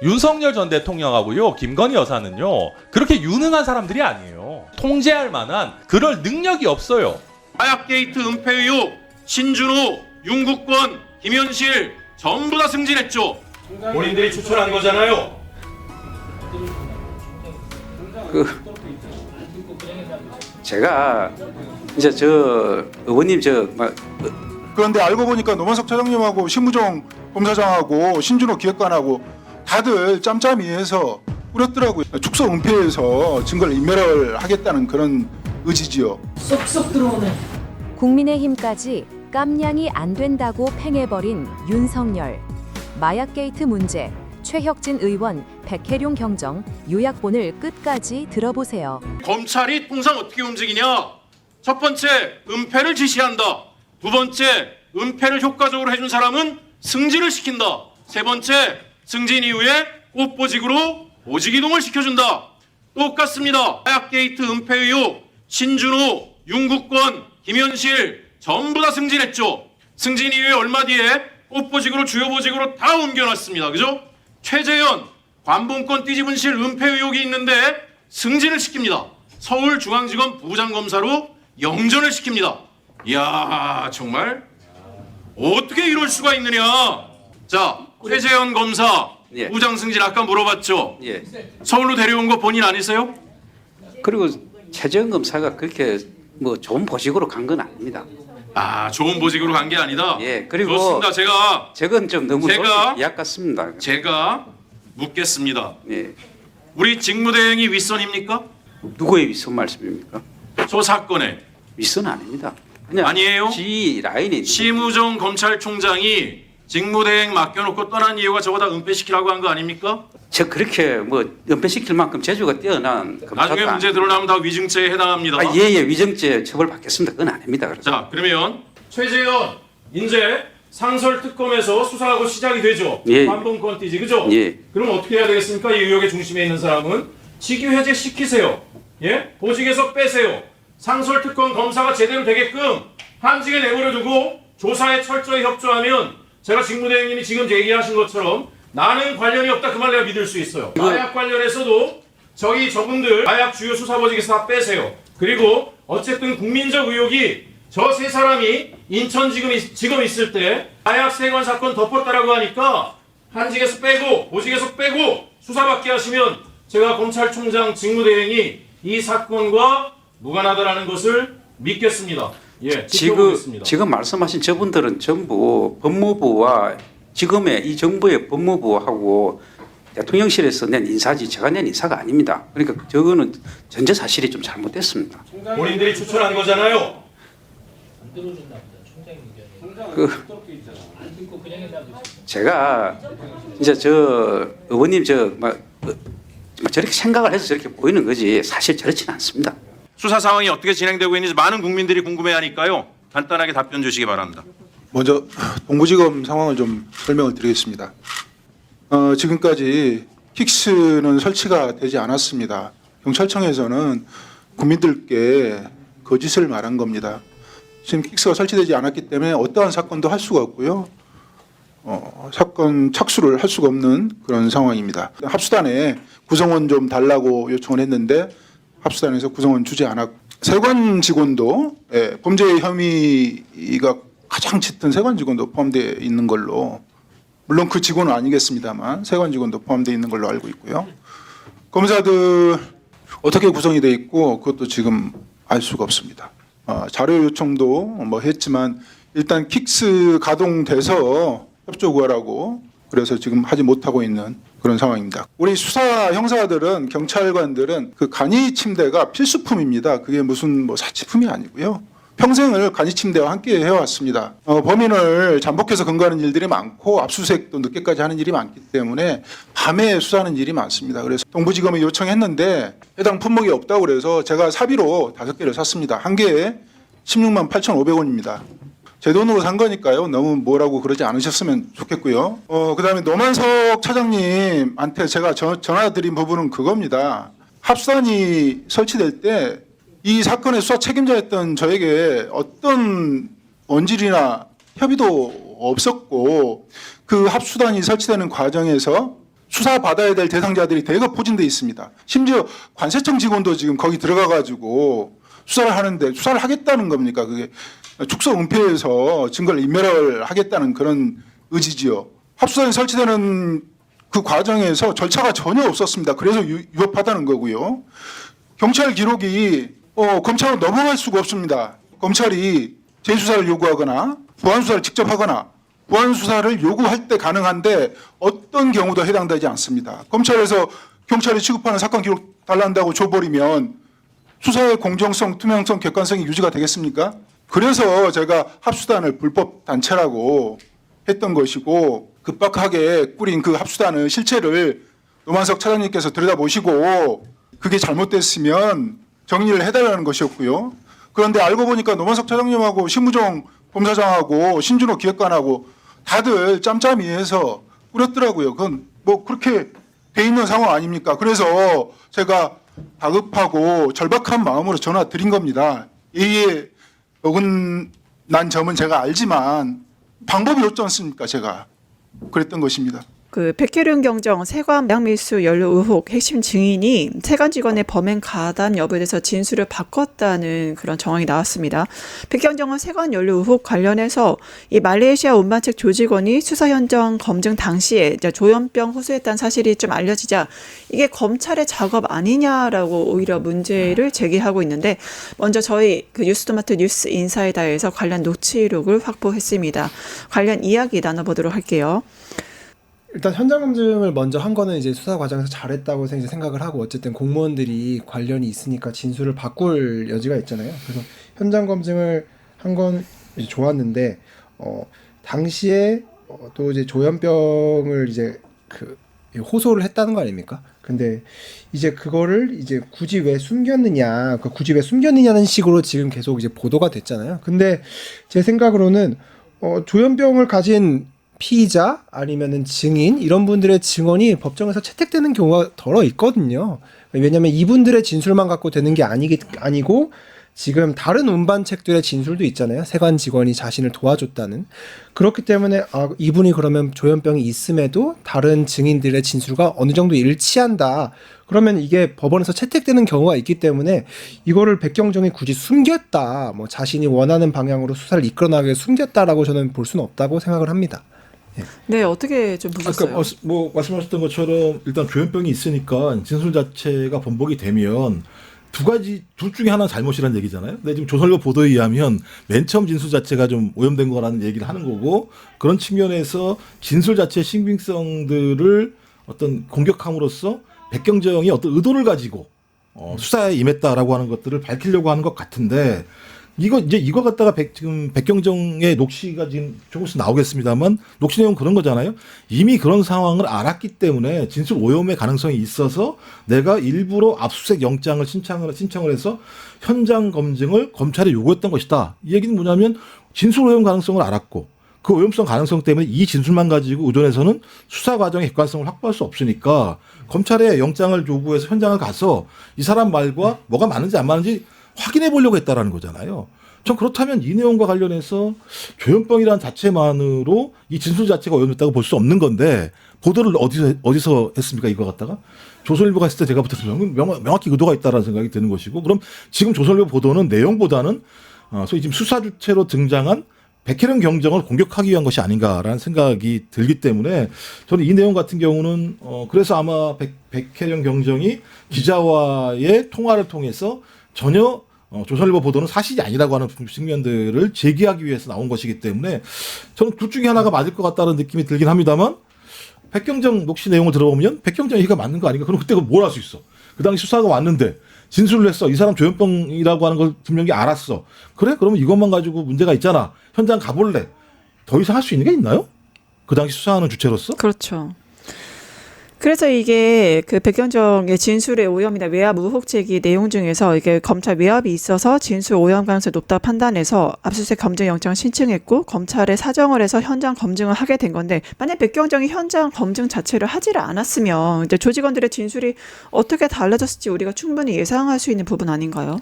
윤석열 전 대통령하고요, 김건희 여사는요, 그렇게 유능한 사람들이 아니에요. 통제할 만한 그럴 능력이 없어요. 마약 게이트 은폐 의혹, 신준호, 윤국권, 김현실 전부 다 승진했죠. 본인들이 추천한 거잖아요. 제가 이제 저 의원님 그런데 알고 보니까 노만석 차장님하고 심우정 검사장하고 신준호 기획관하고 다들 짬짬이 해서 꾸렸더라고요. 축소 은폐해서 증거를 인멸을 하겠다는 그런 의지지요. 쏙쏙 들어오네. 국민의힘까지 깜냥이 안 된다고 팽해버린 윤석열. 마약 게이트 문제, 최혁진 의원, 백혜룡 경정, 요약본을 끝까지 들어보세요. 검찰이 통상 어떻게 움직이냐? 첫 번째, 은폐를 지시한다. 두 번째, 은폐를 효과적으로 해준 사람은 승진을 시킨다. 세 번째, 승진 이후에 꽃보직으로 보직 이동을 시켜준다. 똑같습니다. 마약 게이트 은폐 의혹, 신준호, 윤국권, 김현실 전부 다 승진했죠. 승진 이후에 얼마 뒤에 꽃보직으로 주요 보직으로 다 옮겨놨습니다. 그죠? 최재현, 관본권 띠지분실 은폐 의혹이 있는데 승진을 시킵니다. 서울중앙지검 부장검사로 영전을 시킵니다. 이야, 정말 어떻게 이럴 수가 있느냐. 자, 최재현 검사 예. 부장 승진 아까 물어봤죠. 예. 서울로 데려온 거 본인 아니세요? 그리고 최재형 검사가 그렇게 뭐 좋은 보직으로 간 건 아닙니다. 아, 좋은 보직으로 간 게 아니다. 예, 그리고 좋습니다. 저건 좀 너무 제가- 이약 같습니다. 제가 묻겠습니다. 예. 우리 직무대행이 윗선입니까? 누구의 윗선 말씀입니까? 저 사건에 윗선 아닙니다. 그냥 아니에요? G 라인이 심우정 검찰총장이 직무대행 맡겨놓고 떠난 이유가 저보다 은폐시키라고 한 거 아닙니까? 저 그렇게 뭐 은폐시킬 만큼 재주가 뛰어난 나중에 검사가 문제 드러나면 다 위증죄에 해당합니다. 예예 위정죄 처벌 받겠습니다. 그건 아닙니다. 그래서 자, 그러면 최재현 이제 상설특검에서 수사하고 시작이 되죠. 예. 관본권 띠지, 그죠? 예. 그럼 어떻게 해야 되겠습니까? 이 의혹의 중심에 있는 사람은 직위 해제 시키세요. 예? 보직에서 빼세요. 상설특검 검사가 제대로 되게끔 한직에 내버려두고 조사에 철저히 협조하면 제가 직무대행님이 지금 얘기하신 것처럼 나는 관련이 없다 그 말 내가 믿을 수 있어요. 마약 관련해서도 저분들 마약 주요 수사보직에서 다 빼세요. 그리고 어쨌든 국민적 의혹이 저 세 사람이 인천지검 있을 때 마약 세관 사건 덮었다라고 하니까 한직에서 빼고 보직에서 빼고 수사받게 하시면 제가 검찰총장 직무대행이 이 사건과 무관하다라는 것을 믿겠습니다. 예, 지켜보겠습니다. 지금 말씀하신 저분들은 전부 법무부와 지금의 이 정부의 법무부하고 대통령실에서 낸 인사지 제가 낸 인사가 아닙니다. 그러니까 저거는 전제 사실이 좀 잘못됐습니다. 본인들이 추천한 거잖아요. 제가 이제 저 의원님 저렇게 생각을 해서 저렇게 보이는 거지 사실 저렇지는 않습니다. 수사 상황이 어떻게 진행되고 있는지 많은 국민들이 궁금해하니까요. 간단하게 답변 주시기 바랍니다. 먼저 동부지검 상황을 좀 설명을 드리겠습니다. 지금까지 킥스는 설치가 되지 않았습니다. 경찰청에서는 국민들께 거짓을 말한 겁니다. 지금 킥스가 설치되지 않았기 때문에 어떠한 사건도 할 수가 없고요. 사건 착수를 할 수가 없는 그런 상황입니다. 합수단에 구성원 좀 달라고 요청을 했는데 합수단에서 구성원 주지 않았고 세관 직원도 범죄 혐의가 가장 짙은 세관 직원도 포함되어 있는 걸로 물론 그 직원은 아니겠습니다만 세관 직원도 포함되어 있는 걸로 알고 있고요. 검사들 어떻게 구성이 돼 있고 그것도 지금 알 수가 없습니다. 자료 요청도 뭐 했지만 일단 킥스 가동돼서 협조 구하라고 그래서 지금 하지 못하고 있는 그런 상황입니다. 우리 수사 형사들은 경찰관들은 그 간이 침대가 필수품입니다. 그게 무슨 뭐 사치품이 아니고요. 평생을 간이 침대와 함께 해왔습니다. 범인을 잠복해서 근거하는 일들이 많고 압수수색도 늦게까지 하는 일이 많기 때문에 밤에 수사하는 일이 많습니다. 그래서 동부지검에 요청했는데 해당 품목이 없다고 그래서 제가 사비로 5개를 샀습니다. 한 개에 16만 8,500원입니다. 제 돈으로 산 거니까요. 너무 뭐라고 그러지 않으셨으면 좋겠고요. 그다음에 노만석 차장님한테 제가 전화드린 부분은 그겁니다. 합수단이 설치될 때 이 사건의 수사 책임자였던 저에게 어떤 원질이나 협의도 없었고 그 합수단이 설치되는 과정에서 수사받아야 될 대상자들이 대거 포진돼 있습니다. 심지어 관세청 직원도 지금 거기 들어가가지고 수사를 하는데 수사를 하겠다는 겁니까? 그게 축소 은폐해서 증거를 인멸을 하겠다는 그런 의지지요. 합수단이 설치되는 그 과정에서 절차가 전혀 없었습니다. 그래서 위법하다는 거고요. 경찰 기록이 검찰로 넘어갈 수가 없습니다. 검찰이 재수사를 요구하거나 보안 수사를 직접 하거나 보안 수사를 요구할 때 가능한데 어떤 경우도 해당되지 않습니다. 검찰에서 경찰이 취급하는 사건 기록 달란다고 줘버리면 수사의 공정성, 투명성, 객관성이 유지가 되겠습니까? 그래서 제가 합수단을 불법 단체라고 했던 것이고 급박하게 꾸린 그 합수단의 실체를 노만석 차장님께서 들여다보시고 그게 잘못됐으면 정리를 해달라는 것이었고요. 그런데 알고 보니까 노만석 차장님하고 심우정 검사장하고 신준호 기획관하고 다들 짬짬이해서 꾸렸더라고요. 그건 뭐 그렇게 돼 있는 상황 아닙니까? 그래서 제가 다급하고 절박한 마음으로 전화 드린 겁니다. 예의에 어긋난 점은 제가 알지만 방법이 없지 않습니까? 제가 그랬던 것입니다. 그 백혜룡 경정 세관 양밀수 연루 의혹 핵심 증인이 세관 직원의 범행 가담 여부에 대해서 진술을 바꿨다는 그런 정황이 나왔습니다. 백경정은 세관 연루 의혹 관련해서 이 말레이시아 운반책 조직원이 수사 현장 검증 당시에 이제 조현병 호소했다는 사실이 좀 알려지자 이게 검찰의 작업 아니냐라고 오히려 문제를 제기하고 있는데 먼저 저희 그 뉴스토마토 뉴스 인사이다에서 관련 녹취록을 확보했습니다. 관련 이야기 나눠보도록 할게요. 일단 현장 검증을 먼저 한 거는 이제 수사 과정에서 잘했다고 이제 생각을 하고 어쨌든 공무원들이 관련이 있으니까 진술을 바꿀 여지가 있잖아요. 그래서 현장 검증을 한 건 좋았는데 당시에 또 이제 조현병을 이제 그 호소를 했다는 거 아닙니까? 근데 이제 그거를 이제 굳이 왜 숨겼느냐, 굳이 왜 숨겼느냐는 식으로 지금 계속 이제 보도가 됐잖아요. 근데 제 생각으로는 조현병을 가진 피의자 아니면은 증인 이런 분들의 증언이 법정에서 채택되는 경우가 덜어 있거든요. 왜냐하면 이분들의 진술만 갖고 되는 게 아니고 지금 다른 운반책들의 진술도 있잖아요. 세관 직원이 자신을 도와줬다는. 그렇기 때문에 이분이 그러면 조현병이 있음에도 다른 증인들의 진술과 어느 정도 일치한다. 그러면 이게 법원에서 채택되는 경우가 있기 때문에 이거를 백경정이 굳이 숨겼다. 뭐 자신이 원하는 방향으로 수사를 이끌어나가게 숨겼다라고 저는 볼 수는 없다고 생각을 합니다. 네, 어떻게 좀 보셨어요? 아까 뭐 말씀하셨던 것처럼 일단 조현병이 있으니까 진술 자체가 번복이 되면 둘 중에 하나는 잘못이라는 얘기잖아요. 근데 지금 조선일보 보도에 의하면 맨 처음 진술 자체가 좀 오염된 거라는 얘기를 하는 거고 그런 측면에서 진술 자체의 신빙성들을 어떤 공격함으로써 백경정이 어떤 의도를 가지고 수사에 임했다라고 하는 것들을 밝히려고 하는 것 같은데 이거 갖다가 지금 백경정의 녹취가 지금 조금 있으면 나오겠습니다만 녹취 내용 그런 거잖아요. 이미 그런 상황을 알았기 때문에 진술 오염의 가능성이 있어서 내가 일부러 압수수색 영장을 신청을 해서 현장 검증을 검찰에 요구했던 것이다. 이 얘기는 뭐냐면 진술 오염 가능성을 알았고 그 오염성 가능성 때문에 이 진술만 가지고 의존해서는 수사 과정의 객관성을 확보할 수 없으니까 검찰에 영장을 요구해서 현장을 가서 이 사람 말과 뭐가 맞는지 안 맞는지 확인해 보려고 했다라는 거잖아요. 전 그렇다면 이 내용과 관련해서 조현병이라는 자체만으로 이 진술 자체가 오염됐다고 볼 수 없는 건데 보도를 어디서 했습니까? 이거 갖다가 조선일보가 했을 때 제가 부터 명확히 의도가 있다라는 생각이 드는 것이고 그럼 지금 조선일보 보도는 내용보다는 소위 지금 수사 주체로 등장한 백혜령 경정을 공격하기 위한 것이 아닌가라는 생각이 들기 때문에 저는 이 내용 같은 경우는 그래서 아마 백혜령 경정이 기자와의 통화를 통해서 전혀 조선일보 보도는 사실이 아니라고 하는 측면들을 제기하기 위해서 나온 것이기 때문에 저는 둘 중에 하나가 맞을 것 같다는 느낌이 들긴 합니다만 백경정 녹취 내용을 들어보면 백경정 얘기가 맞는 거 아닌가? 그럼 그때 뭘 할 수 있어? 그 당시 수사가 왔는데 진술을 했어. 이 사람 조현병이라고 하는 걸 분명히 알았어. 그래? 그러면 이것만 가지고 문제가 있잖아. 현장 가볼래. 더 이상 할 수 있는 게 있나요? 그 당시 수사하는 주체로서? 그렇죠. 그래서 이게 그 백경정의 진술의 오염이나 외압 의혹 제기 내용 중에서 이게 검찰 외압이 있어서 진술 오염 가능성이 높다 판단해서 압수수색 검증 영장을 신청했고 검찰에 사정을 해서 현장 검증을 하게 된 건데 만약 백경정이 현장 검증 자체를 하지를 않았으면 이제 조직원들의 진술이 어떻게 달라졌을지 우리가 충분히 예상할 수 있는 부분 아닌가요?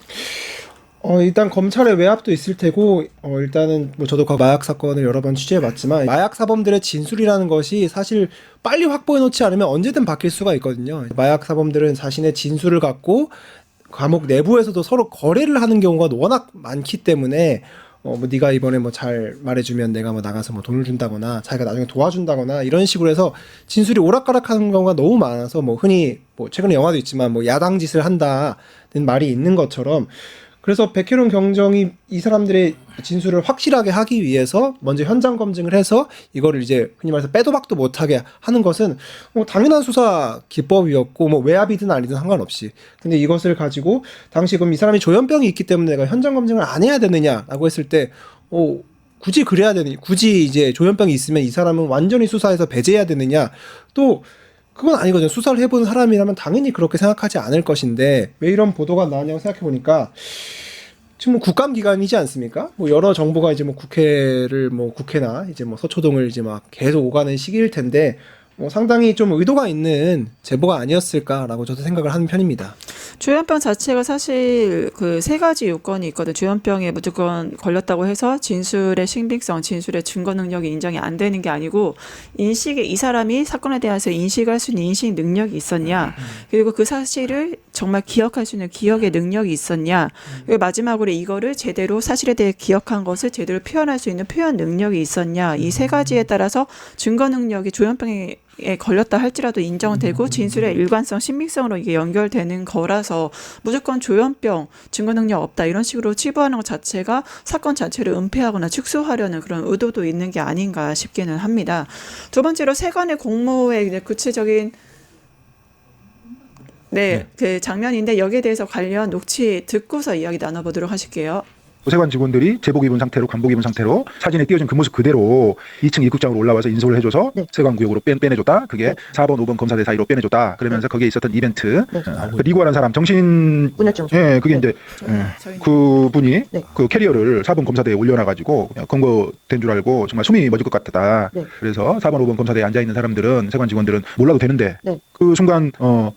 일단 검찰의 외압도 있을 테고, 일단은 뭐 저도 그 마약 사건을 여러 번 취재해봤지만, 마약 사범들의 진술이라는 것이 사실 빨리 확보해놓지 않으면 언제든 바뀔 수가 있거든요. 마약 사범들은 자신의 진술을 갖고 감옥 내부에서도 서로 거래를 하는 경우가 워낙 많기 때문에, 뭐 네가 이번에 뭐 잘 말해주면 내가 뭐 나가서 뭐 돈을 준다거나 자기가 나중에 도와준다거나 이런 식으로 해서 진술이 오락가락하는 경우가 너무 많아서 뭐 흔히 뭐 최근에 영화도 있지만 뭐 야당 짓을 한다는 말이 있는 것처럼, 그래서 백혜룡 경정이 이 사람들의 진술을 확실하게 하기 위해서 먼저 현장 검증을 해서 이거를 이제 흔히 말해서 빼도 박도 못하게 하는 것은 뭐 당연한 수사 기법이었고, 뭐 외압이든 아니든 상관없이. 근데 이것을 가지고 당시 그럼 이 사람이 조현병이 있기 때문에 내가 현장 검증을 안 해야 되느냐라고 했을 때, 굳이 그래야 되느냐, 굳이 이제 조현병이 있으면 이 사람은 완전히 수사에서 배제해야 되느냐, 또 그건 아니거든요. 수사를 해본 사람이라면 당연히 그렇게 생각하지 않을 것인데 왜 이런 보도가 나왔냐고 생각해보니까, 지금 뭐 국감기간이지 않습니까? 뭐 여러 정부가 이제 뭐 국회나 이제 뭐 서초동을 이제 막 계속 오가는 시기일 텐데, 뭐 상당히 좀 의도가 있는 제보가 아니었을까라고 저도 생각을 하는 편입니다. 조현병 자체가 사실 그 세 가지 요건이 있거든. 조현병에 무조건 걸렸다고 해서 진술의 신빙성, 진술의 증거 능력이 인정이 안 되는 게 아니고, 인식에 이 사람이 사건에 대해서 인식할 수 있는 인식 능력이 있었냐, 그리고 그 사실을 정말 기억할 수 있는 기억의 능력이 있었냐, 그리고 마지막으로 이거를 제대로 사실에 대해 기억한 것을 제대로 표현할 수 있는 표현 능력이 있었냐, 이 세 가지에 따라서 증거 능력이 조현병에 걸렸다 할지라도 인정되고 진술의 일관성, 신빙성으로 이게 연결되는 거라서 무조건 조현병, 증거 능력 없다 이런 식으로 치부하는 것 자체가 사건 자체를 은폐하거나 축소하려는 그런 의도도 있는 게 아닌가 싶기는 합니다. 두 번째로 세관의 공모의 이제 구체적인 그 장면인데, 여기에 대해서 관련 녹취 듣고서 이야기 나눠보도록 하실게요. 세관 직원들이 제복 입은 상태로, 관복 입은 상태로 사진에 띄어진 그 모습 그대로 2층 입국장으로 올라와서 인솔을 해줘서 세관 구역으로 빼내줬다. 그게 4번, 5번 검사대 사이로 빼내줬다. 그러면서 거기에 있었던 이벤트, 그 리고라는 사람 정신, 그게 이제 그 분이 그 캐리어를 4번 검사대에 올려놔가지고 검거된 줄 알고 정말 숨이 멎을 것 같다. 그래서 4번, 5번 검사대에 앉아 있는 사람들은, 세관 직원들은 몰라도 되는데 그 순간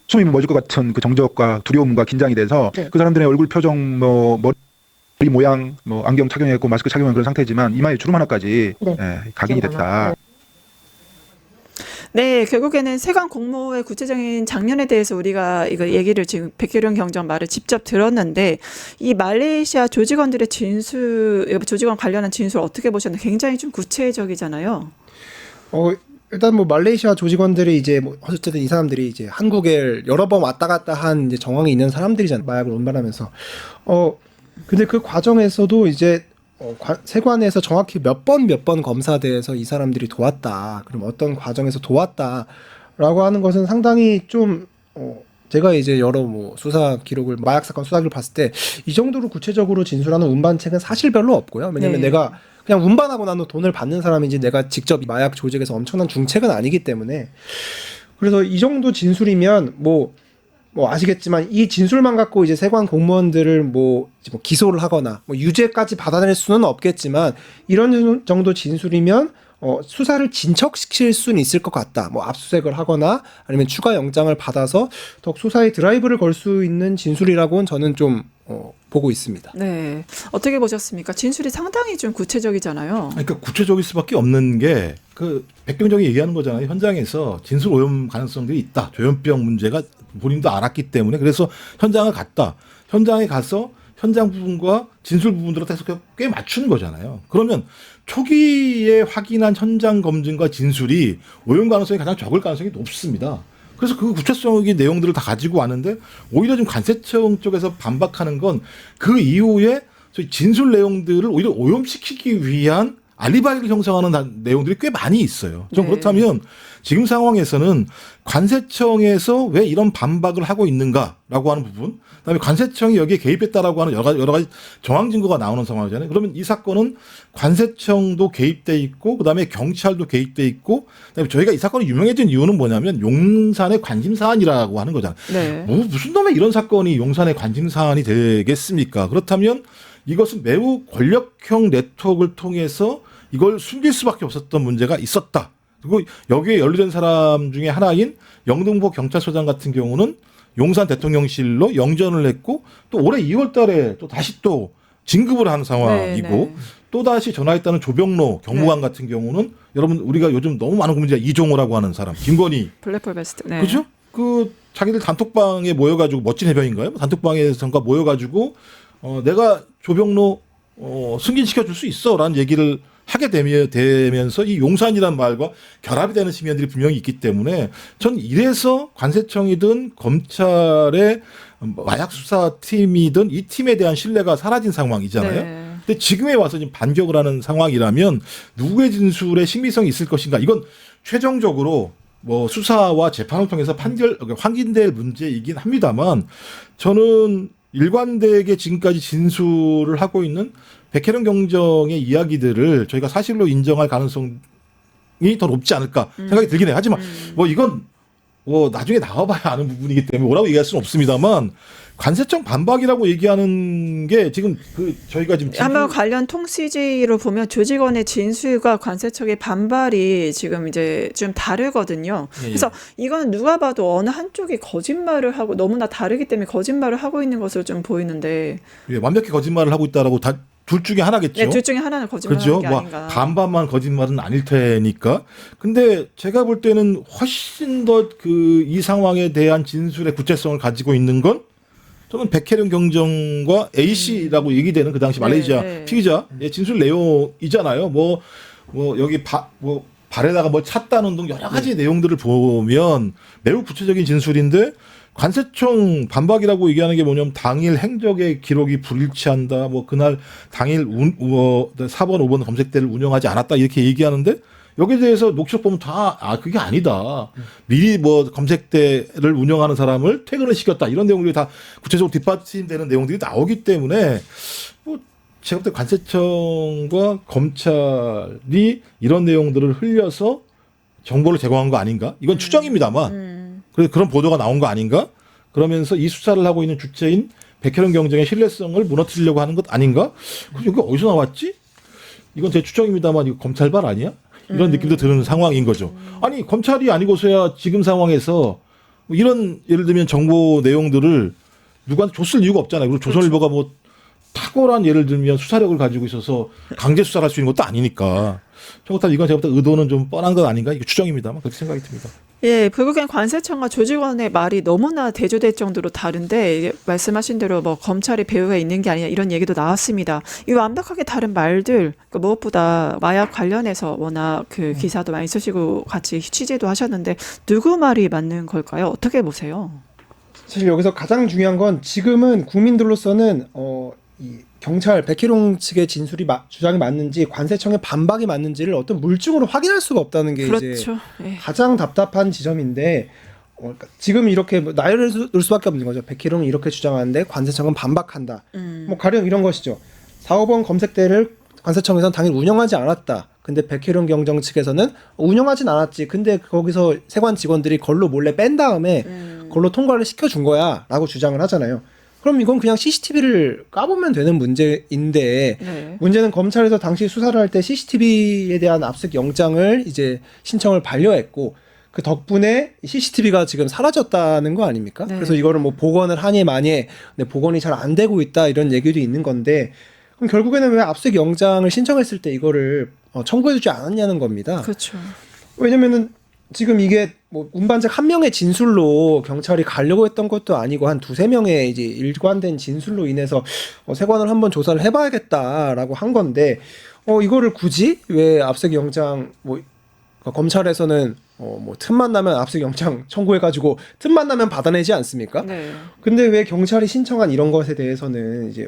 숨이 멎을 것 같은 그 정적과 두려움과 긴장이 돼서 그 사람들의 얼굴 표정, 머리 모양, 안경 착용했고 마스크 착용한 그런 상태지만 이마에 주름 하나까지 각인이 됐다. 네, 결국에는 세관 공모의 구체적인 장면에 대해서 우리가 이거 얘기를 지금 백혜룡 경정 말을 직접 들었는데, 이 말레이시아 조직원들의 조직원 관련한 진술 어떻게 보셨나요? 굉장히 좀 구체적이잖아요. 일단 뭐 말레이시아 조직원들이 이제 뭐 어쨌든 이 사람들이 이제 한국에 여러 번 왔다 갔다 한 이제 정황이 있는 사람들이잖아요. 마약을 운반하면서. 근데 그 과정에서도 이제 세관에서 정확히 몇 번 검사대에서 이 사람들이 도왔다, 그럼 어떤 과정에서 도왔다라고 하는 것은 상당히 좀 제가 이제 여러 뭐 수사 기록을, 마약 사건 수사 기록을 봤을 때 이 정도로 구체적으로 진술하는 운반책은 사실 별로 없고요. 왜냐면 내가 그냥 운반하고 나서 돈을 받는 사람인지 내가 직접 마약 조직에서 엄청난 중책은 아니기 때문에, 그래서 이 정도 진술이면 뭐 아시겠지만 이 진술만 갖고 이제 세관 공무원들을 뭐 기소를 하거나 뭐 유죄까지 받아낼 수는 없겠지만, 이런 정도 진술이면 수사를 진척시킬 수는 있을 것 같다. 뭐 압수수색을 하거나 아니면 추가 영장을 받아서 더욱 수사에 드라이브를 걸 수 있는 진술이라고는 저는 좀 보고 있습니다. 네, 어떻게 보셨습니까? 진술이 상당히 좀 구체적이잖아요. 그러니까 구체적일 수밖에 없는 게 그 백경정이 얘기하는 거잖아요. 현장에서 진술 오염 가능성들이 있다. 조현병 문제가 본인도 알았기 때문에, 그래서 현장을 갔다. 현장에 가서 현장 부분과 진술 부분들을 계속 꽤 맞추는 거잖아요. 그러면 초기에 확인한 현장 검증과 진술이 오염 가능성이 가장 적을 가능성이 높습니다. 그래서 그 구체적인 내용들을 다 가지고 왔는데, 오히려 지금 관세청 쪽에서 반박하는 건 그 이후에 저희 진술 내용들을 오히려 오염시키기 위한 알리바이를 형성하는 내용들이 꽤 많이 있어요. 좀 그렇다면 지금 상황에서는 관세청에서 왜 이런 반박을 하고 있는가라고 하는 부분, 그다음에 관세청이 여기에 개입했다라고 하는 여러 가지 정황 증거가 나오는 상황이잖아요. 그러면 이 사건은 관세청도 개입돼 있고, 그다음에 경찰도 개입돼 있고, 그다음에 저희가 이 사건이 유명해진 이유는 뭐냐면 용산의 관심 사안이라고 하는 거잖아요. 무슨 놈의 이런 사건이 용산의 관심 사안이 되겠습니까? 그렇다면 이것은 매우 권력형 네트워크를 통해서 이걸 숨길 수밖에 없었던 문제가 있었다. 그리고 여기에 연루된 사람 중에 하나인 영등포 경찰서장 같은 경우는 용산 대통령실로 영전을 했고 또 올해 2월 달에 또 다시 또 진급을 한 상황이고 네. 또 다시 전화했다는 조병로 경무관 같은 경우는 여러분 우리가 요즘 너무 많은 국민들이 이종호라고 하는 사람 김건희 블랙홀 베스트. 네. 그죠? 그 자기들 단톡방에 모여가지고 멋진 해병인가요? 단톡방에선가 모여가지고 내가 조병로 승진시켜 줄 수 있어라는 얘기를 하게 되면서 이 용산이란 말과 결합이 되는 측면들이 분명히 있기 때문에 전 이래서 관세청이든 검찰의 마약 수사팀이든 이 팀에 대한 신뢰가 사라진 상황이잖아요. 네. 근데 지금에 와서 지금 반격을 하는 상황이라면 누구의 진술에 신빙성이 있을 것인가? 이건 최종적으로 뭐 수사와 재판을 통해서 확인될 문제이긴 합니다만 저는 일관되게 지금까지 진술을 하고 있는 백혜련 경정의 이야기들을 저희가 사실로 인정할 가능성이 더 높지 않을까 생각이 들긴 해요. 하지만 뭐 이건 뭐 나중에 나와봐야 아는 부분이기 때문에 뭐라고 얘기할 수는 없습니다만 관세청 반박이라고 얘기하는 게 지금 저희가 지금 한번 관련 통CG로 보면 조직원의 진술과 관세청의 반발이 지금 이제 좀 다르거든요. 예, 예. 그래서 이거는 누가 봐도 어느 한쪽이 거짓말을 하고 너무나 다르기 때문에 거짓말을 하고 있는 것으로 좀 보이는데. 예, 완벽히 거짓말을 하고 있다라고 다 둘 중에 하나겠죠. 네, 둘 중에 하나는 거짓말하는 그렇죠. 게 뭐 아닌가. 반반만 거짓말은 아닐 테니까. 근데 제가 볼 때는 훨씬 더 이 상황에 대한 진술의 구체성을 가지고 있는 건 저는 백혜련 경정과 A 씨라고 얘기되는 그 당시 말레이시아 네. 피의자의 진술 내용이잖아요. 뭐 여기 발에다가 뭘 찼다는 등 여러 가지 내용들을 보면 매우 구체적인 진술인데 관세청 반박이라고 얘기하는 게 뭐냐면 당일 행적의 기록이 불일치한다. 뭐 그날 당일 4번, 5번 검색대를 운영하지 않았다 이렇게 얘기하는데 여기에 대해서 녹취록 보면 다 그게 아니다. 미리 뭐 검색대를 운영하는 사람을 퇴근을 시켰다. 이런 내용들이 다 구체적으로 뒷받침되는 내용들이 나오기 때문에 뭐 제가 볼 때 관세청과 검찰이 이런 내용들을 흘려서 정보를 제공한 거 아닌가? 이건 추정입니다만 그래서 그런 보도가 나온 거 아닌가? 그러면서 이 수사를 하고 있는 주체인 백혜련 경정의 신뢰성을 무너뜨리려고 하는 것 아닌가? 그럼 여기 어디서 나왔지? 이건 제 추정입니다만 이거 검찰발 아니야? 이런 느낌도 드는 상황인 거죠. 아니 검찰이 아니고서야 지금 상황에서 뭐 이런 예를 들면 정보 내용들을 누구한테 줬을 이유가 없잖아요. 그리고 조선일보가 뭐 탁월한 예를 들면 수사력을 가지고 있어서 강제 수사를 할 수 있는 것도 아니니까. 저것도 이건 제가 볼 때 의도는 좀 뻔한 것 아닌가? 이거 추정입니다만 그렇게 생각이 듭니다. 예, 결국엔 관세청과 조직원의 말이 너무나 대조될 정도로 다른데 이게 말씀하신 대로 뭐 검찰이 배후가 있는 게 아니냐 이런 얘기도 나왔습니다. 이 완벽하게 다른 말들 그러니까 무엇보다 마약 관련해서 워낙 그 기사도 많이 쓰시고 같이 취재도 하셨는데 누구 말이 맞는 걸까요? 어떻게 보세요? 사실 여기서 가장 중요한 건 지금은 국민들로서는 이 경찰 백희룡 측의 진술이 주장이 맞는지 관세청의 반박이 맞는지를 어떤 물증으로 확인할 수가 없다는 게 이제 그렇죠. 예. 가장 답답한 지점인데 그러니까 지금 이렇게 뭐 나열을 놓을 수밖에 없는 거죠. 백희룡이 이렇게 주장하는데 관세청은 반박한다. 뭐 가령 이런 것이죠. 4, 5번 검색대를 관세청에서는 당일 운영하지 않았다. 근데 백혜련 경정 측에서는 운영하진 않았지. 근데 거기서 세관 직원들이 걸로 몰래 뺀 다음에 걸로 통과를 시켜준 거야 라고 주장을 하잖아요. 그럼 이건 그냥 CCTV를 까보면 되는 문제인데 네. 문제는 검찰에서 당시 수사를 할 때 CCTV에 대한 압수 영장을 이제 신청을 반려했고 그 덕분에 CCTV가 지금 사라졌다는 거 아닙니까? 네. 그래서 이거를 뭐 복원을 하니 마니 근데 복원이 잘 안 되고 있다 이런 얘기도 있는 건데 그럼 결국에는 왜 압수 영장을 신청했을 때 이거를 청구해주지 않았냐는 겁니다. 그렇죠. 왜냐면은 지금 이게 뭐 운반자 한 명의 진술로 경찰이 가려고 했던 것도 아니고 한 두세 명의 이제 일관된 진술로 인해서 세관을 한번 조사를 해봐야겠다라고 한 건데 이거를 굳이 왜 압수수색 영장 뭐 검찰에서는 뭐 틈만 나면 압수수색 영장 청구해가지고 틈만 나면 받아내지 않습니까? 네. 근데 왜 경찰이 신청한 이런 것에 대해서는 이제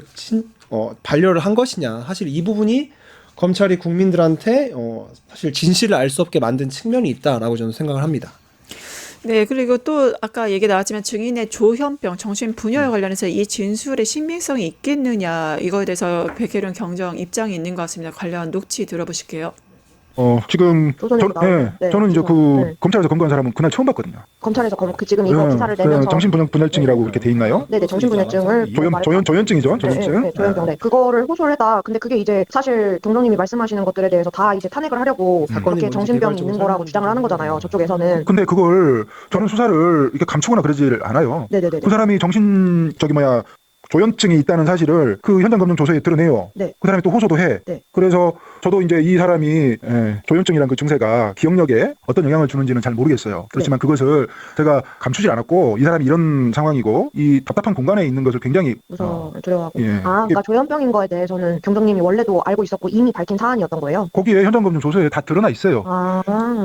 반려를 한 것이냐? 사실 이 부분이 검찰이 국민들한테 사실 진실을 알 수 없게 만든 측면이 있다라고 저는 생각을 합니다. 네, 그리고 또 아까 얘기 나왔지만 증인의 조현병, 정신분열 관련해서 이 진술의 신빙성이 있겠느냐 이거에 대해서 백혜련 경정 입장이 있는 것 같습니다. 관련 녹취 들어보실게요. 지금 조선에서 나오는, 네, 저는 이제 지금, 그 네. 검찰에서 검거한 사람은 그날 처음 봤거든요. 검찰에서 지금 이거 기사를 내면서 정신분열증이라고 이렇게 돼 있나요? 네네 정신분열증을 조현증이죠. 조현증. 네, 조현병. 네, 그거를 호소를 했다. 근데 그게 이제 사실 경정님이 말씀하시는 것들에 대해서 다 이제 탄핵을 하려고 그렇게 정신병이 있는 거라고 주장을 하는 거잖아요. 저쪽에서는. 근데 그걸 저는 수사를 이렇게 감추거나 그러지를 않아요. 네네네. 그 사람이 조현증이 있다는 사실을 그 현장 검증 조서에 드러내요. 네. 그 사람이 또 호소도 해. 네. 그래서 저도 이제 이 사람이 조현증이라는 그 증세가 기억력에 어떤 영향을 주는지는 잘 모르겠어요. 그렇지만 그것을 제가 감추질 않았고 이 사람이 이런 상황이고 이 답답한 공간에 있는 것을 굉장히 두려워하고. 예. 그러니까 조현병인 거에 대해서는 경정님이 원래도 알고 있었고 이미 밝힌 사안이었던 거예요. 거기에 현장 검증 조서에 다 드러나 있어요.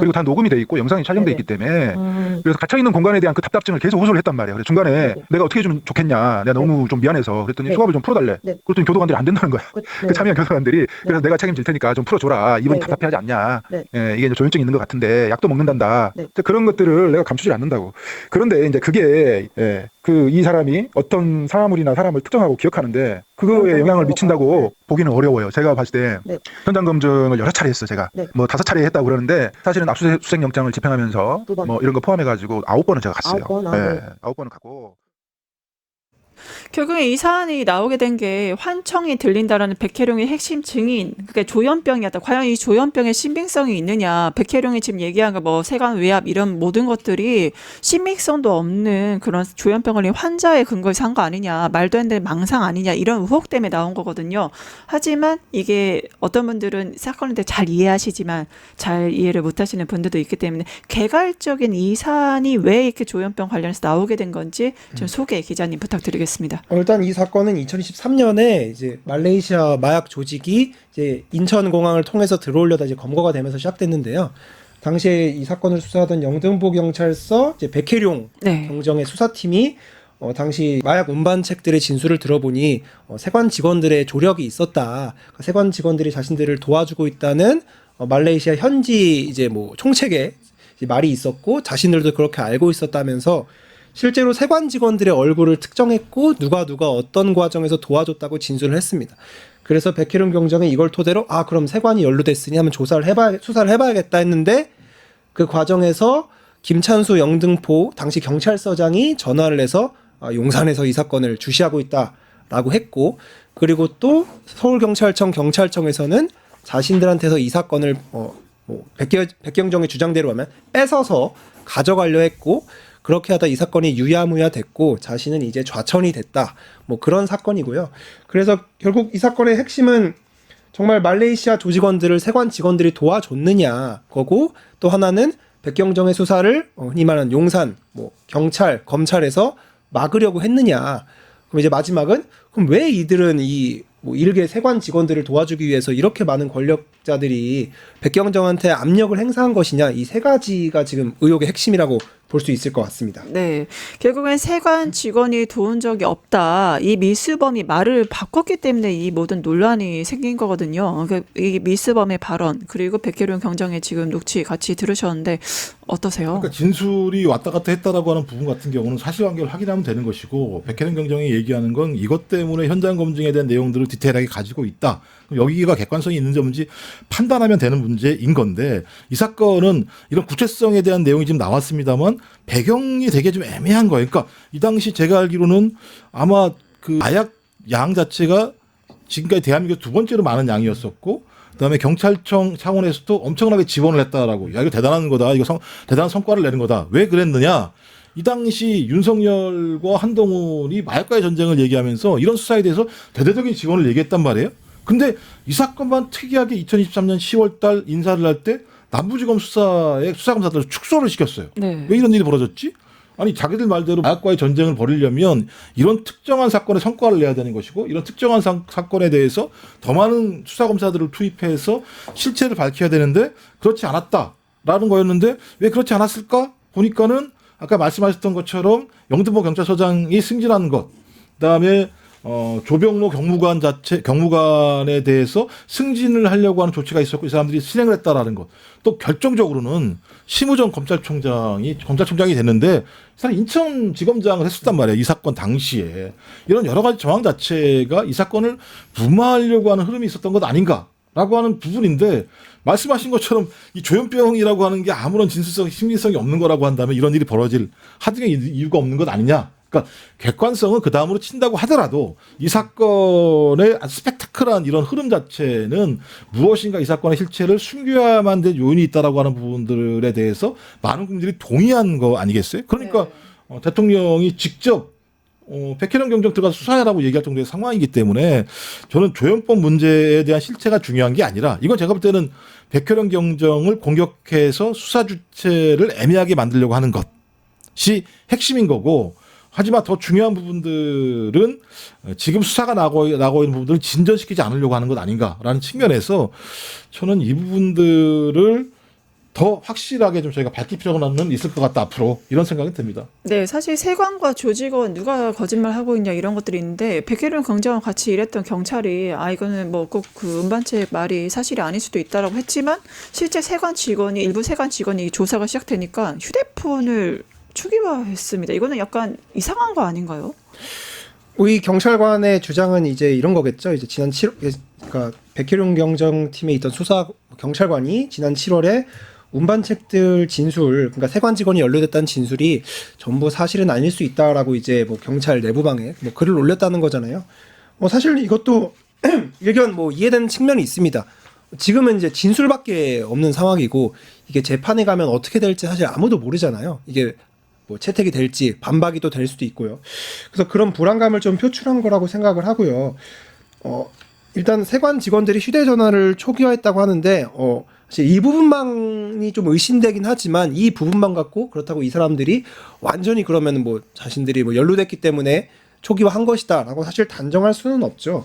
그리고 다 녹음이 돼 있고 영상이 촬영돼 네네. 있기 때문에 그래서 갇혀 있는 공간에 대한 그 답답증을 계속 호소를 했단 말이에요. 그래서 중간에 네네. 내가 어떻게 좀 좋겠냐, 내가 너무 좀 미안해서 그랬더니 네. 수갑을 좀 풀어달래. 네. 그랬더니 교도관들이 안 된다는 거야. 그 참여한 교도관들이 그래서 내가 책임질 테니까 좀 풀어줘라. 이번이 네. 답답해하지 않냐. 네. 예, 이게 이제 조현증이 있는 것 같은데 약도 먹는단다. 네. 그런 것들을 내가 감추지 않는다고. 그런데 이제 그게 이 사람이 어떤 사물이나 사람을 특정하고 기억하는데 그거에 영향을 미친다고 보기는 어려워요. 제가 봤을 때 네. 현장 검증을 여러 차례 했어요. 제가 네. 뭐 5차례 했다고 그러는데 사실은 압수수색 영장을 집행하면서 2번. 뭐 이런 거 포함해가지고 9번은 제가 갔어요. 9번? 네. 네. 9번은 가고. 결국에 이 사안이 나오게 된 게 환청이 들린다라는 백혜룡의 핵심 증인, 그러니까 조현병이었다. 과연 이 조현병의 신빙성이 있느냐? 백혜룡이 지금 얘기한 거 뭐 세관 외압 이런 모든 것들이 신빙성도 없는 그런 조현병 걸린 환자의 근거에서 한 거 아니냐? 말도 안 되는 망상 아니냐? 이런 의혹 때문에 나온 거거든요. 하지만 이게 어떤 분들은 사건에 대해 잘 이해하시지만 잘 이해를 못 하시는 분들도 있기 때문에 개괄적인 이 사안이 왜 이렇게 조현병 관련해서 나오게 된 건지 좀 소개 기자님 부탁드리겠습니다. 일단 이 사건은 2023년에 이제 말레이시아 마약 조직이 이제 인천공항을 통해서 들어오려다 이제 검거가 되면서 시작됐는데요. 당시에 이 사건을 수사하던 영등포 경찰서 이제 백혜룡 네. 경정의 수사팀이 당시 마약 운반책들의 진술을 들어보니 세관 직원들의 조력이 있었다. 그러니까 세관 직원들이 자신들을 도와주고 있다는 말레이시아 현지 이제 뭐 총책의 이제 말이 있었고 자신들도 그렇게 알고 있었다면서 실제로 세관 직원들의 얼굴을 특정했고 누가 어떤 과정에서 도와줬다고 진술을 했습니다. 그래서 백혜룡 경정이 이걸 토대로 그럼 세관이 연루됐으니 한번 수사를 해봐야겠다 했는데 그 과정에서 김찬수 영등포 당시 경찰서장이 전화를 해서 용산에서 이 사건을 주시하고 있다라고 했고, 그리고 또 서울경찰청 경찰청에서는 자신들한테서 이 사건을 백경정의 주장대로 하면 뺏어서 가져가려 했고, 그렇게 하다 이 사건이 유야무야 됐고 자신은 이제 좌천이 됐다. 뭐 그런 사건이고요. 그래서 결국 이 사건의 핵심은 정말 말레이시아 조직원들을 세관 직원들이 도와줬느냐 거고, 또 하나는 백경정의 수사를 흔히 말하는 용산, 경찰, 검찰에서 막으려고 했느냐. 그럼 이제 마지막은 그럼 왜 이들은 이 일개 세관 직원들을 도와주기 위해서 이렇게 많은 권력자들이 백경정한테 압력을 행사한 것이냐, 이 세 가지가 지금 의혹의 핵심이라고 볼 수 있을 것 같습니다. 네, 결국엔 세관 직원이 도운 적이 없다. 이 미수범이 말을 바꿨기 때문에 이 모든 논란이 생긴 거거든요. 이 미수범의 발언 그리고 백혜룡 경정의 지금 녹취 같이 들으셨는데 어떠세요? 그러니까 진술이 왔다 갔다 했다라고 하는 부분 같은 경우는 사실관계를 확인하면 되는 것이고, 백혜룡 경정이 얘기하는 건 이것 때문에 현장 검증에 대한 내용들을 디테일하게 가지고 있다. 그럼 여기가 객관성이 있는지 없는지 판단하면 되는 문제인 건데, 이 사건은 이런 구체성에 대한 내용이 지금 나왔습니다만 배경이 되게 좀 애매한 거예요. 그러니까 이 당시 제가 알기로는 아마 그 마약 양 자체가 지금까지 대한민국 두 번째로 많은 양이었었고, 그다음에 경찰청 차원에서도 엄청나게 지원을 했다라고. 야, 이거 대단한 거다. 이거 대단한 성과를 내는 거다. 왜 그랬느냐? 이 당시 윤석열과 한동훈이 마약과의 전쟁을 얘기하면서 이런 수사에 대해서 대대적인 지원을 얘기했단 말이에요. 근데 이 사건만 특이하게 2023년 10월 달 인사를 할 때 남부지검 수사의 수사검사들을 축소를 시켰어요. 네. 왜 이런 일이 벌어졌지? 아니, 자기들 말대로 마약과의 전쟁을 벌이려면 이런 특정한 사건의 성과를 내야 되는 것이고, 이런 특정한 사건에 대해서 더 많은 수사검사들을 투입해서 실체를 밝혀야 되는데 그렇지 않았다라는 거였는데 왜 그렇지 않았을까? 보니까는 아까 말씀하셨던 것처럼 영등포 경찰서장이 승진한 것, 그다음에 조병로 경무관에 대해서 승진을 하려고 하는 조치가 있었고 이 사람들이 실행을 했다라는 것. 또 결정적으로는 심우정 검찰총장이 됐는데 이 사람이 인천지검장을 했었단 말이에요. 이 사건 당시에. 이런 여러 가지 정황 자체가 이 사건을 무마하려고 하는 흐름이 있었던 것 아닌가. 라고 하는 부분인데 말씀하신 것처럼 이 조현병이라고 하는 게 아무런 진술성, 심리성이 없는 거라고 한다면 이런 일이 벌어질 하등의 이유가 없는 것 아니냐. 그러니까 객관성은 그 다음으로 친다고 하더라도 이 사건의 스펙타클한 이런 흐름 자체는 무엇인가 이 사건의 실체를 숨겨야만 될 요인이 있다라고 하는 부분들에 대해서 많은 국민들이 동의한 거 아니겠어요? 그러니까 대통령이 직접 백혜령 경정 들어가서 수사하라고 얘기할 정도의 상황이기 때문에 저는 조현법 문제에 대한 실체가 중요한 게 아니라 이건 제가 볼 때는 백혜령 경정을 공격해서 수사 주체를 애매하게 만들려고 하는 것이 핵심인 거고 하지만 더 중요한 부분들은 지금 수사가 나고 있는 부분들을 진전시키지 않으려고 하는 것 아닌가라는 측면에서 저는 이 부분들을 더 확실하게 좀 저희가 밝힐 필요는 있을 것 같다 앞으로 이런 생각이 듭니다. 네, 사실 세관과 조직원 누가 거짓말하고 있냐 이런 것들이 있는데 백혜령 경정과 같이 일했던 경찰이 이거는 뭐 꼭 그 운반체 말이 사실이 아닐 수도 있다라고 했지만 실제 일부 세관 직원이 조사가 시작되니까 휴대폰을 초기화했습니다. 이거는 약간 이상한 거 아닌가요? 우리 경찰관의 주장은 이제 이런 거겠죠. 이제 지난 7월, 그러니까 백혜룡 경정팀에 있던 수사 경찰관이 지난 7월에 운반책들 진술, 그러니까 세관 직원이 연루됐다는 진술이 전부 사실은 아닐 수 있다라고 이제 뭐 경찰 내부방에 뭐 글을 올렸다는 거잖아요. 사실 이것도 일견 뭐 이해되는 측면이 있습니다. 지금은 이제 진술밖에 없는 상황이고 이게 재판에 가면 어떻게 될지 사실 아무도 모르잖아요. 이게 뭐 채택이 될지 반박이 또 될 수도 있고요. 그래서 그런 불안감을 좀 표출한 거라고 생각을 하고요. 일단 세관 직원들이 휴대전화를 초기화했다고 하는데 사실 이 부분만이 좀 의심되긴 하지만 이 부분만 갖고 그렇다고 이 사람들이 완전히 그러면 뭐 자신들이 뭐 연루됐기 때문에 초기화한 것이다라고 사실 단정할 수는 없죠.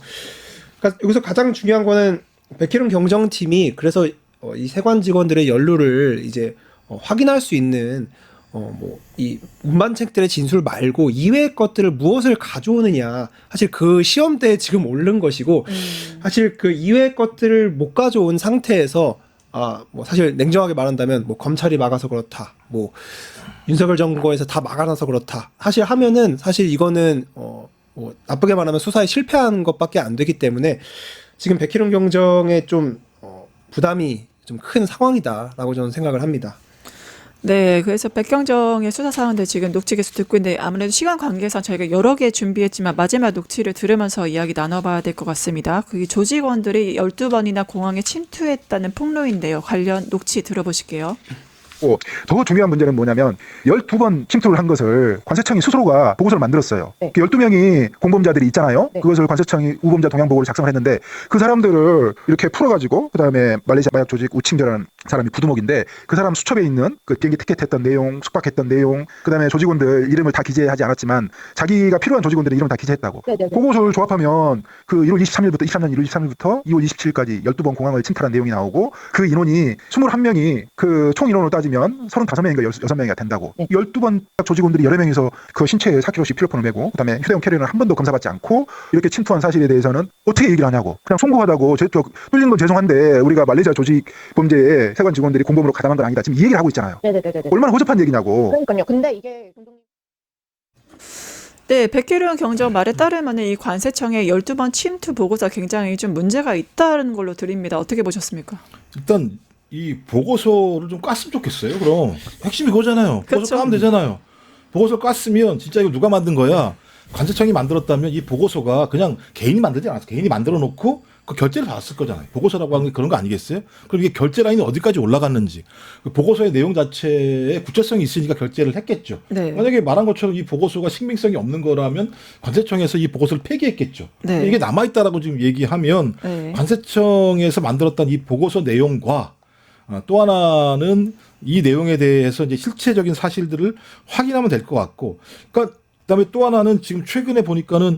그러니까 여기서 가장 중요한 거는 백혜룡 경정팀이 그래서 이 세관 직원들의 연루를 이제 확인할 수 있는 뭐 이 운반책들의 진술 말고 이외의 것들을 무엇을 가져오느냐 사실 그 시험대에 지금 오른 것이고 사실 그 이외의 것들을 못 가져온 상태에서 뭐 사실 냉정하게 말한다면 뭐 검찰이 막아서 그렇다 뭐 윤석열 정부에서 다 막아놔서 그렇다 사실 하면은 사실 이거는 뭐 나쁘게 말하면 수사에 실패한 것밖에 안 되기 때문에 지금 백혜룡 경정의 좀 부담이 좀 큰 상황이다라고 저는 생각을 합니다. 네, 그래서 백경정의 수사 사항들 지금 녹취에서 듣고 있는데 아무래도 시간 관계상 저희가 여러 개 준비했지만 마지막 녹취를 들으면서 이야기 나눠봐야 될 것 같습니다. 그게 조직원들이 12번이나 공항에 침투했다는 폭로인데요. 관련 녹취 들어보실게요. 더 중요한 문제는 뭐냐면 12번 침투를 한 것을 관세청이 스스로가 보고서를 만들었어요. 네. 그 12명이 공범자들이 있잖아요. 네. 그것을 관세청이 우범자 동향 보고를 작성을 했는데 그 사람들을 이렇게 풀어가지고 그다음에 말레이시아 마약 조직 우칭저라는 사람이 부두목인데 그 사람 수첩에 있는 그 비행기 티켓했던 내용, 숙박했던 내용, 그다음에 조직원들 이름을 다 기재하지 않았지만 자기가 필요한 조직원들의 이름을 다 기재했다고. 네네네. 그것을 조합하면 그 1월 23일부터 23년 1월 23일부터 2월 27일까지 12번 공항을 침탈한 내용이 나오고 그 인원이 21명이 그 총 인원으로 따지면 35명인가 6명이가 된다고. 네. 12번 조직원들이 여러 명이서 그 신체에 4kg씩 필로폰을 메고 그다음에 휴대용 캐리어는 한 번도 검사받지 않고 이렇게 침투한 사실에 대해서는 어떻게 얘기를 하냐고. 그냥 송구하다고 뚫린 건 죄송한데 우리가 말레이시아 조직 범죄에 세관 직원들이 공범으로 가담한 건 아니다. 지금 이 얘기를 하고 있잖아요. 네네네네. 얼마나 허접한 얘기냐고. 그러니까요. 근데 이게 네, 백혜룡 경정 말에 따르면 이 관세청의 12번 침투 보고서 굉장히 좀 문제가 있다는 걸로 들립니다. 어떻게 보셨습니까? 일단 이 보고서를 좀 깠으면 좋겠어요. 그럼 핵심이 그거잖아요. 보고서 그렇죠. 까면 되잖아요. 보고서 깠으면 진짜 이거 누가 만든 거야? 관세청이 만들었다면 이 보고서가 그냥 개인이 만들지 않았어. 개인이 만들어 놓고 그 결제를 받았을 거잖아요. 보고서라고 하는 게 그런 거 아니겠어요? 그럼 이게 결제 라인이 어디까지 올라갔는지 그 보고서의 내용 자체에 구체성이 있으니까 결제를 했겠죠. 네. 만약에 말한 것처럼 이 보고서가 신빙성이 없는 거라면 관세청에서 이 보고서를 폐기했겠죠. 네. 이게 남아있다라고 지금 얘기하면 네. 관세청에서 만들었던 이 보고서 내용과 또 하나는 이 내용에 대해서 이제 실체적인 사실들을 확인하면 될 것 같고, 그다음에 또 하나는 지금 최근에 보니까는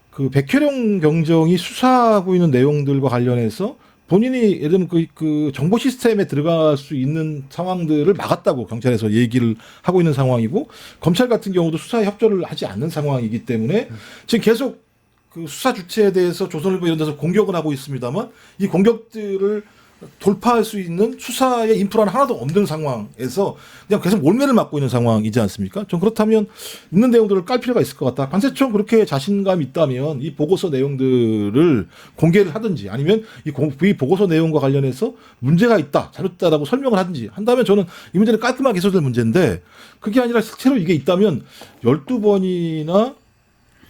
그 백혜룡 경정이 수사하고 있는 내용들과 관련해서 본인이 예를 들면 그 정보 시스템에 들어갈 수 있는 상황들을 막았다고 경찰에서 얘기를 하고 있는 상황이고, 검찰 같은 경우도 수사에 협조를 하지 않는 상황이기 때문에 지금 계속 그 수사 주체에 대해서 조선일보 이런 데서 공격을 하고 있습니다만 이 공격들을 돌파할 수 있는 수사의 인프라는 하나도 없는 상황에서 그냥 계속 몰매를 맞고 있는 상황이지 않습니까? 좀 그렇다면 있는 내용들을 깔 필요가 있을 것 같다. 관세청 그렇게 자신감이 있다면 이 보고서 내용들을 공개를 하든지 아니면 이 보고서 내용과 관련해서 문제가 있다, 잘못됐다라고 설명을 하든지 한다면 저는 이 문제는 깔끔하게 해소될 문제인데 그게 아니라 실제로 이게 있다면 12번이나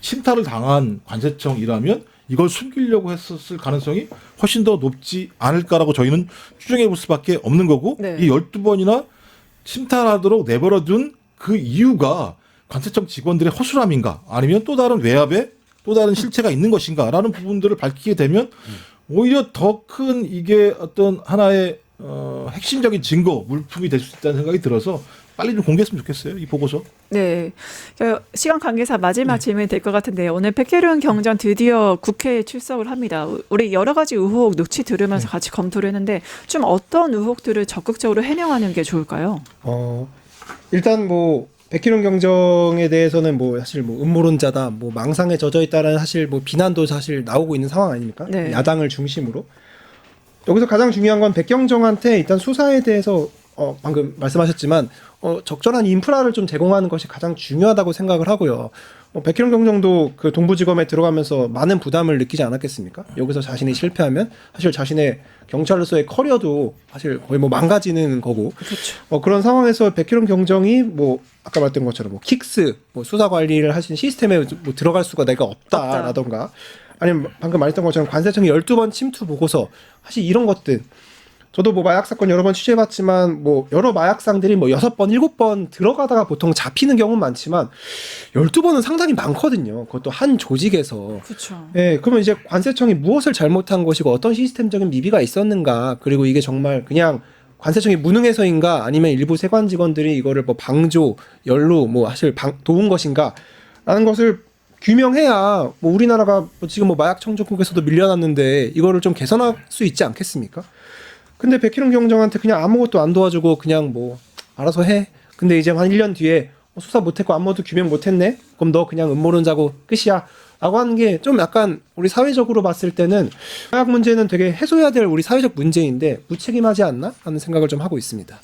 침탈을 당한 관세청이라면 이걸 숨기려고 했었을 가능성이 훨씬 더 높지 않을까라고 저희는 추정해 볼 수밖에 없는 거고 네. 이 12번이나 침탈하도록 내버려둔 그 이유가 관세청 직원들의 허술함인가 아니면 또 다른 외압에 또 다른 실체가 있는 것인가라는 부분들을 밝히게 되면 오히려 더 큰 이게 어떤 하나의 핵심적인 증거 물품이 될 수 있다는 생각이 들어서 빨리 좀 공개했으면 좋겠어요. 이 보고서. 네. 시간 관계상 마지막 질문이 될 것 같은데 오늘 백혜련 경장 드디어 국회에 출석을 합니다. 우리 여러 가지 의혹 녹취 들으면서 같이 검토를 했는데 좀 어떤 의혹들을 적극적으로 해명하는 게 좋을까요? 일단 뭐 백희룡 경정에 대해서는 뭐 사실 뭐 음모론자다, 뭐 망상에 젖어 있다라는 사실 뭐 비난도 사실 나오고 있는 상황 아닙니까? 네. 야당을 중심으로. 여기서 가장 중요한 건 백경정한테 일단 수사에 대해서 방금 말씀하셨지만 적절한 인프라를 좀 제공하는 것이 가장 중요하다고 생각을 하고요. 백희룡 경정도 그 동부지검에 들어가면서 많은 부담을 느끼지 않았겠습니까? 여기서 자신이 실패하면 사실 자신의 경찰로서의 커리어도 사실 거의 뭐 망가지는 거고. 그렇죠. 그런 상황에서 백희룡 경정이 뭐 아까 말했던 것처럼 뭐 킥스, 뭐 수사 관리를 하신 시스템에 뭐 들어갈 수가 내가 없다라던가 아니면 방금 말했던 것처럼 관세청이 12번 침투 보고서 사실 이런 것들 저도 뭐 마약 사건 여러 번 취재해봤지만 뭐 여러 마약상들이 뭐 6번, 7번 들어가다가 보통 잡히는 경우는 많지만 12번은 상당히 많거든요. 그것도 한 조직에서. 그렇죠. 예, 그러면 이제 관세청이 무엇을 잘못한 것이고 어떤 시스템적인 미비가 있었는가 그리고 이게 정말 그냥 관세청이 무능해서인가 아니면 일부 세관 직원들이 이거를 뭐 방조, 연루 뭐 사실 도운 것인가 라는 것을 규명해야 뭐 우리나라가 뭐 지금 뭐 마약 청정국에서도 밀려났는데 이거를 좀 개선할 수 있지 않겠습니까? 근데 백희룡 경정한테 그냥 아무것도 안 도와주고 그냥 뭐 알아서 해. 근데 이제 한 1년 뒤에 수사 못했고 아무것도 규명 못했네? 그럼 너 그냥 음모론자고 끝이야. 라고 하는 게 좀 약간 우리 사회적으로 봤을 때는 마약 문제는 되게 해소해야 될 우리 사회적 문제인데 무책임하지 않나? 하는 생각을 좀 하고 있습니다.